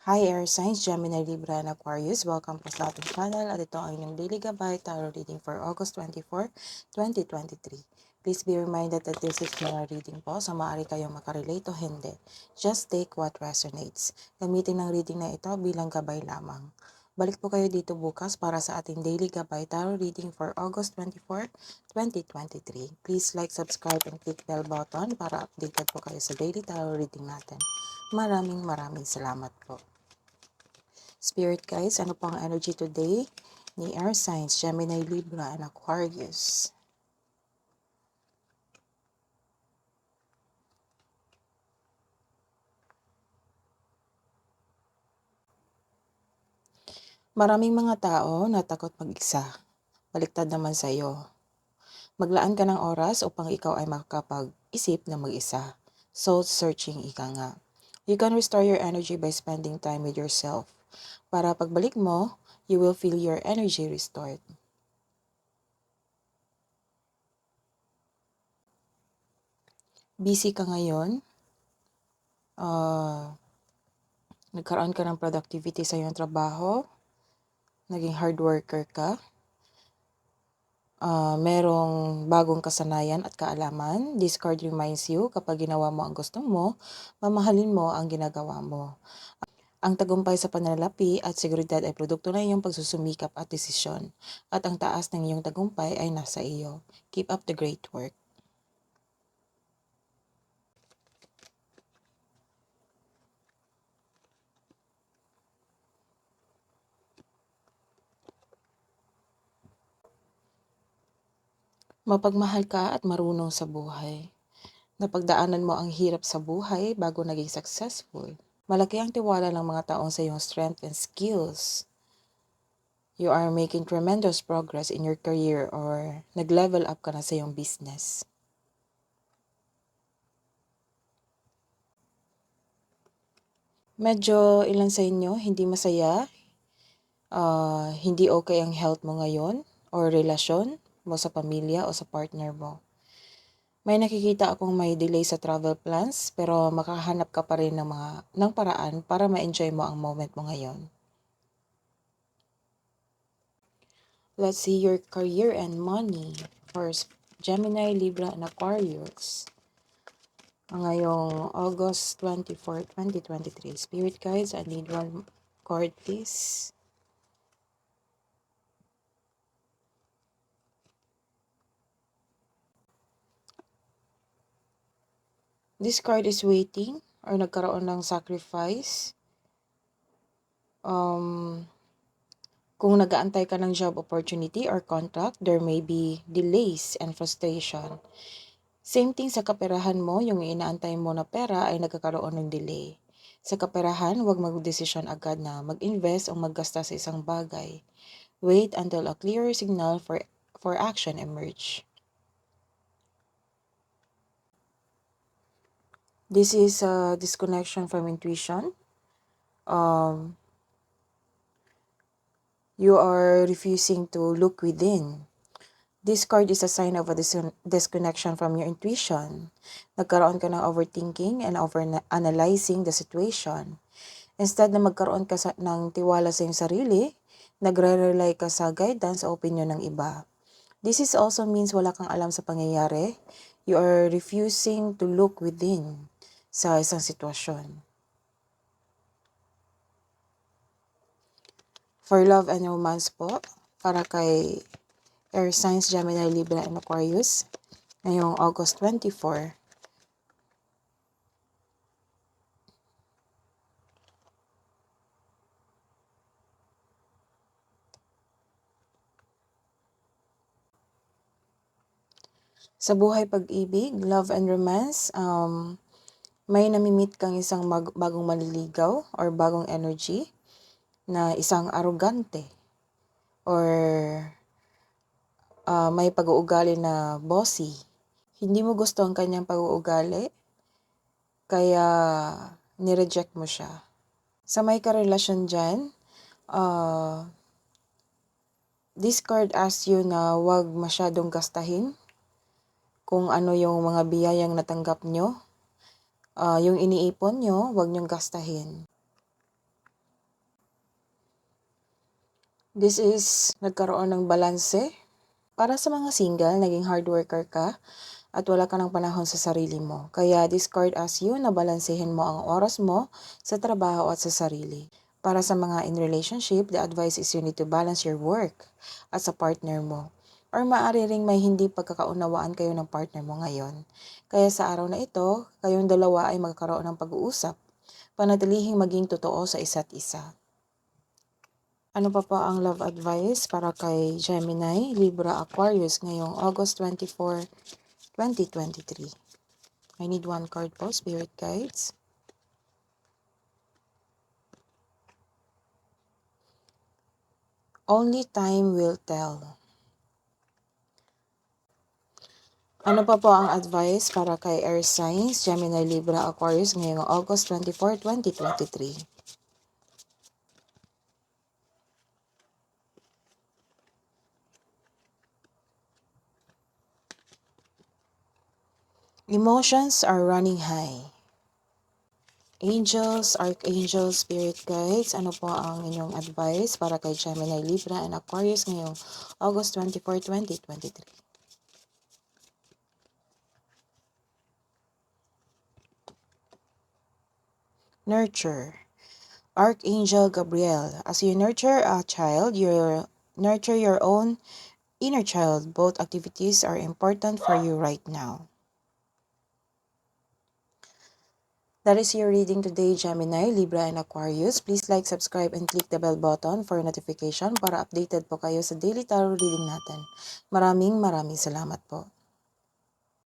Hi Air Signs, Gemini, Libra, and Aquarius. Welcome po sa ating channel at ito ang inyong Daily Gabay Tarot Reading for August 24, 2023. Please be reminded that this is general reading po, so maaari kayong makarelate o hindi. Just take what resonates. Gamitin ang reading na ito bilang gabay lamang. Balik po kayo dito bukas para sa ating Daily Gabay Tarot Reading for August 24, 2023. Please like, subscribe, and click bell button para updated po kayo sa Daily Tarot Reading natin. Maraming salamat po. Spirit guides, ano pang energy today ni Air Signs, Gemini, Libra, and Aquarius? Maraming mga tao na takot mag-isa. Baliktad naman sa iyo. Maglaan ka ng oras upang ikaw ay makapag-isip na mag-isa. Soul searching, ika nga. You can restore your energy by spending time with yourself. Para pagbalik mo, you will feel your energy restored. Busy ka ngayon. Nagkaroon ka ng productivity sa iyong trabaho. Naging hard worker ka. Merong bagong kasanayan at kaalaman. This card reminds you, kapag ginawa mo ang gusto mo, mamahalin mo ang ginagawa mo. Ang tagumpay sa pananalapi at seguridad ay produkto ng iyong pagsusumikap at desisyon. At ang taas ng iyong tagumpay ay nasa iyo. Keep up the great work. Mapagmahal ka at marunong sa buhay. Napagdaanan mo ang hirap sa buhay bago naging successful. Malaki ang tiwala ng mga taong sa iyong strength and skills. You are making tremendous progress in your career or nag-level up ka na sa iyong business. Medyo ilan sa inyo hindi masaya, hindi okay ang health mo ngayon or relasyon mo sa pamilya o sa partner mo. May nakikita akong may delay sa travel plans pero makahanap ka pa rin ng paraan para ma-enjoy mo ang moment mo ngayon. Let's see your career and money for Gemini, Libra, and Aquarius. Ngayong August 24, 2023. Spirit guides, I need one card please. This card is waiting or nagkaroon ng sacrifice. Kung nag-aantay ka ng job opportunity or contract, there may be delays and frustration. Same thing sa kaperahan mo, yung inaantay mo na pera ay nagkakaroon ng delay. Sa kaperahan, huwag mag-desisyon agad na mag-invest o maggasta sa isang bagay. Wait until a clearer signal for action emerge. This is a disconnection from intuition. You are refusing to look within. This card is a sign of a disconnection from your intuition. Nagkaroon ka ng overthinking and over-analyzing the situation. Instead na magkaroon ka ng tiwala sa iyong sarili, nagre-rely ka sa guidance o opinion ng iba. This is also means wala kang alam sa pangyayari. You are refusing to look within sa isang sitwasyon. For love and romance po, para kay Air Signs, Gemini, Libra, and Aquarius, ngayong August 24. Sa buhay pag-ibig, love and romance, may namimit kang isang bagong maliligaw or bagong energy na isang arrogante or may pag-uugali na bossy. Hindi mo gusto ang kanyang pag-uugali, kaya nireject mo siya. Sa may karelasyon dyan, this card asks you na huwag masyadong gastahin kung ano yung mga biyayang natanggap nyo. Yung iniipon nyo, huwag nyong gastahin. This is nagkaroon ng balanse. Para sa mga single, naging hard worker ka at wala ka ng panahon sa sarili mo. Kaya this card asks you na balansehin mo ang oras mo sa trabaho at sa sarili. Para sa mga in relationship, the advice is you need to balance your work at sa partner mo. Or maaari ring may hindi pagkakaunawaan kayo ng partner mo ngayon. Kaya sa araw na ito, kayong dalawa ay magkaroon ng pag-uusap. Panatilihing maging totoo sa isa't isa. Ano pa po ang love advice para kay Gemini, Libra, Aquarius ngayong August 24, 2023? I need one card po, Spirit Guides. Only time will tell. Ano pa po ang advice para kay Air Signs, Gemini, Libra, Aquarius ngayong August 24, 2023? Emotions are running high. Angels, Archangels, Spirit Guides, ano po ang inyong advice para kay Gemini, Libra, and Aquarius ngayong August 24, 2023? Nurture. Archangel Gabriel, as you nurture a child, you nurture your own inner child. Both activities are important for you right now. That is your reading today, Gemini, Libra, and Aquarius. Please like, subscribe, and click the bell button for notification para updated po kayo sa daily tarot reading natin. Maraming salamat po.